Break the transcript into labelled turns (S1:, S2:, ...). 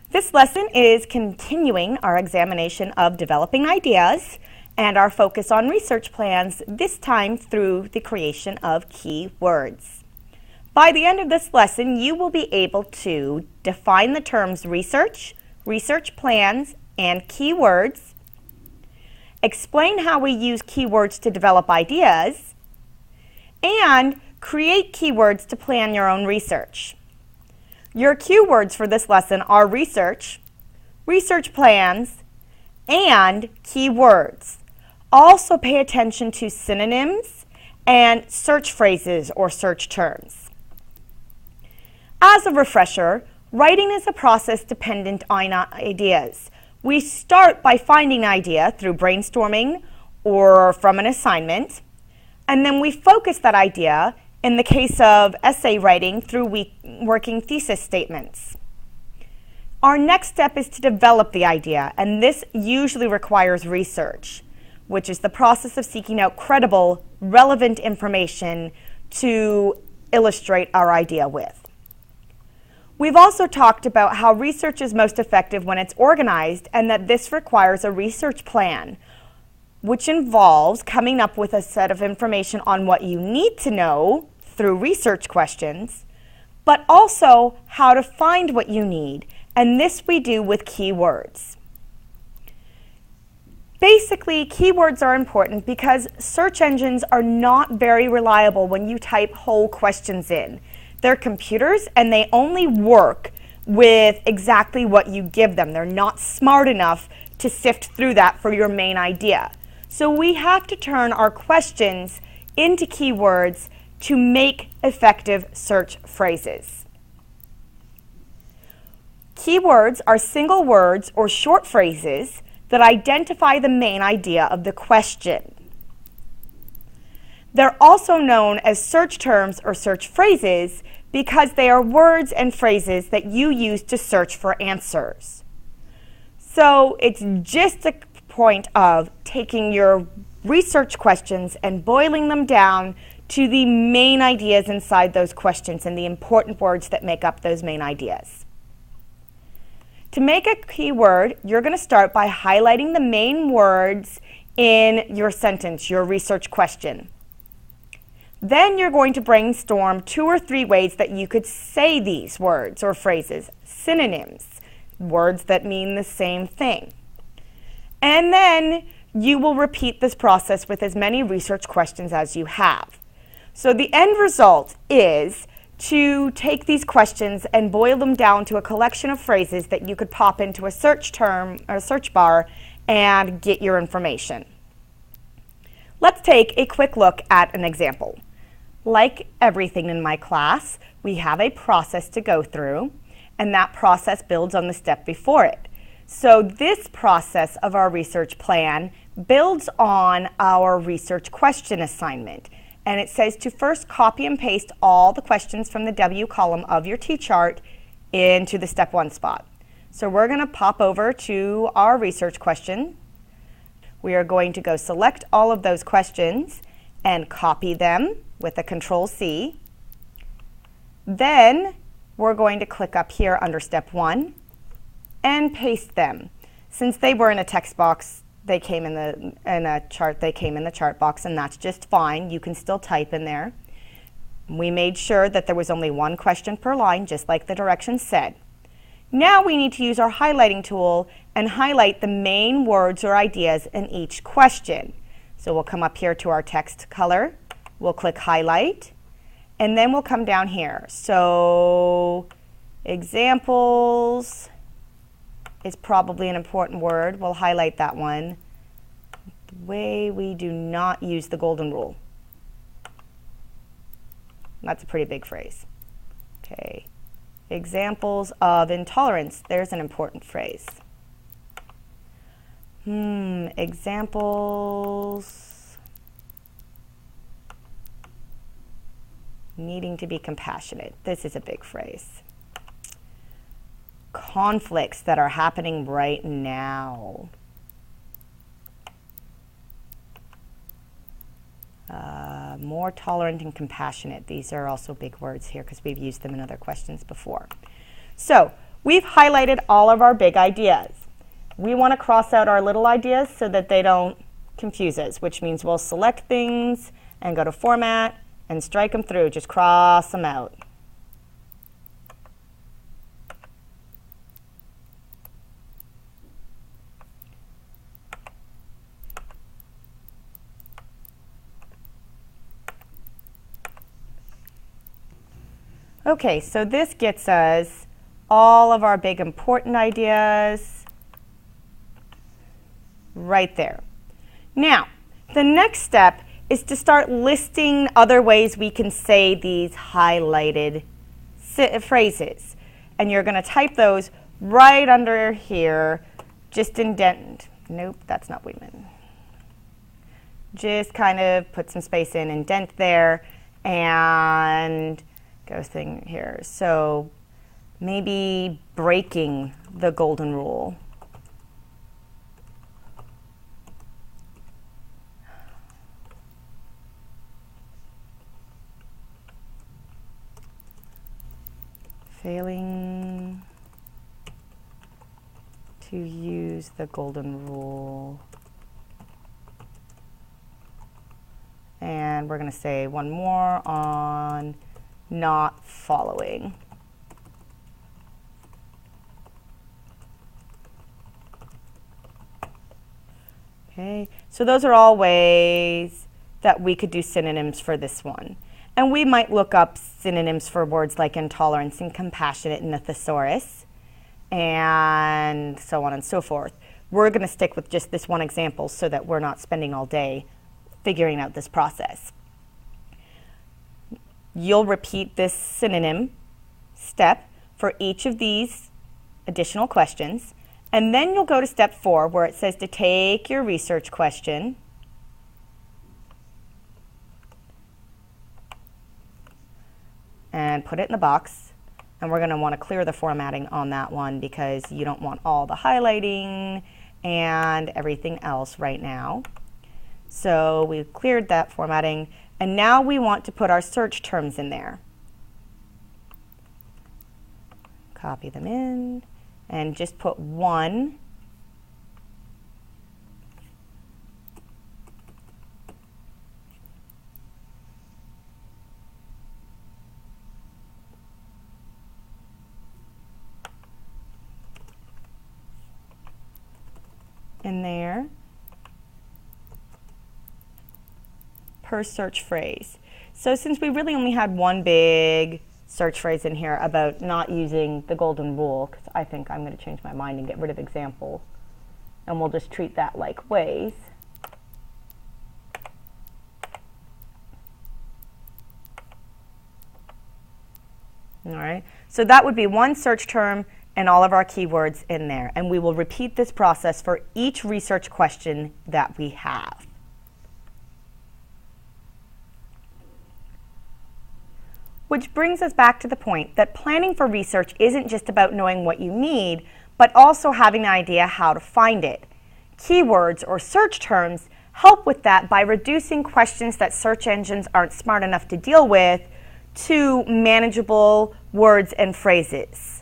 S1: This lesson is continuing our examination of developing ideas and our focus on research plans, this time through the creation of keywords. By the end of this lesson, you will be able to define the terms research, research plans, and keywords, explain how we use keywords to develop ideas, and create keywords to plan your own research. Your keywords for this lesson are research, research plans, and keywords. Also pay attention to synonyms and search phrases or search terms. As a refresher, writing is a process dependent on ideas. We start by finding an idea through brainstorming or from an assignment, and then we focus that idea in the case of essay writing through working thesis statements. Our next step is to develop the idea, and this usually requires research, which is the process of seeking out credible, relevant information to illustrate our idea with. We've also talked about how research is most effective when it's organized and that this requires a research plan, which involves coming up with a set of information on what you need to know through research questions, but also how to find what you need, and this we do with keywords. Basically, keywords are important because search engines are not very reliable when you type whole questions in. They're computers and they only work with exactly what you give them. They're not smart enough to sift through that for your main idea. So we have to turn our questions into keywords to make effective search phrases. Keywords are single words or short phrases that identify the main idea of the question. They're also known as search terms or search phrases because they are words and phrases that you use to search for answers. So it's just a point of taking your research questions and boiling them down to the main ideas inside those questions and the important words that make up those main ideas. To make a keyword, you're going to start by highlighting the main words in your sentence, your research question. Then you're going to brainstorm 2 or 3 ways that you could say these words or phrases, synonyms, words that mean the same thing. And then you will repeat this process with as many research questions as you have. So the end result is to take these questions and boil them down to a collection of phrases that you could pop into a search term or search bar and get your information. Let's take a quick look at an example. Like everything in my class, we have a process to go through, and that process builds on the step before it. So this process of our research plan builds on our research question assignment. And it says to first copy and paste all the questions from the W column of your T-chart into the step 1 spot. So we're going to pop over to our research question. We are going to go select all of those questions and copy them with a Control-C. Then we're going to click up here under step 1 and paste them. Since they were in a text box, they came in a chart, they came in the chart box, and that's just fine. You can still type in there. We made sure that there was only 1 question per line, just like the directions said. Now we need to use our highlighting tool and highlight the main words or ideas in each question. So we'll come up here to our text color, we'll click highlight, and then we'll come down here. So examples is probably an important word. We'll highlight that one. The way we do not use the golden rule. That's a pretty big phrase. Okay. Examples of intolerance. There's an important phrase. Examples. Needing to be compassionate. This is a big phrase. Conflicts that are happening right now. More tolerant and compassionate. These are also big words here because we've used them in other questions before. So we've highlighted all of our big ideas. We want to cross out our little ideas so that they don't confuse us, which means we'll select things and go to Format and strike them through. Just cross them out. Okay, so this gets us all of our big important ideas right there. Now, the next step is to start listing other ways we can say these highlighted phrases. And you're going to type those right under here, just indent. Nope, that's not what we meant. Just kind of put some space in, indent there, and go thing here. So maybe breaking the golden rule. Failing to use the golden rule. And we're going to say one more on not following. Okay, so those are all ways that we could do synonyms for this one. And we might look up synonyms for words like intolerance and compassionate in the thesaurus, and so on and so forth. We're going to stick with just this one example so that we're not spending all day figuring out this process. You'll repeat this synonym step for each of these additional questions, and then you'll go to step 4 where it says to take your research question and put it in the box. And we're going to want to clear the formatting on that one because you don't want all the highlighting and everything else right now. So we've cleared that formatting, and now we want to put our search terms in there. Copy them in and just put 1 . In there per search phrase. So since we really only had one big search phrase in here about not using the golden rule, because I think I'm going to change my mind and get rid of example, and we'll just treat that like ways. All right, so that would be one search term and all of our keywords in there. And we will repeat this process for each research question that we have. Which brings us back to the point that planning for research isn't just about knowing what you need, but also having an idea how to find it. Keywords or search terms help with that by reducing questions that search engines aren't smart enough to deal with to manageable words and phrases.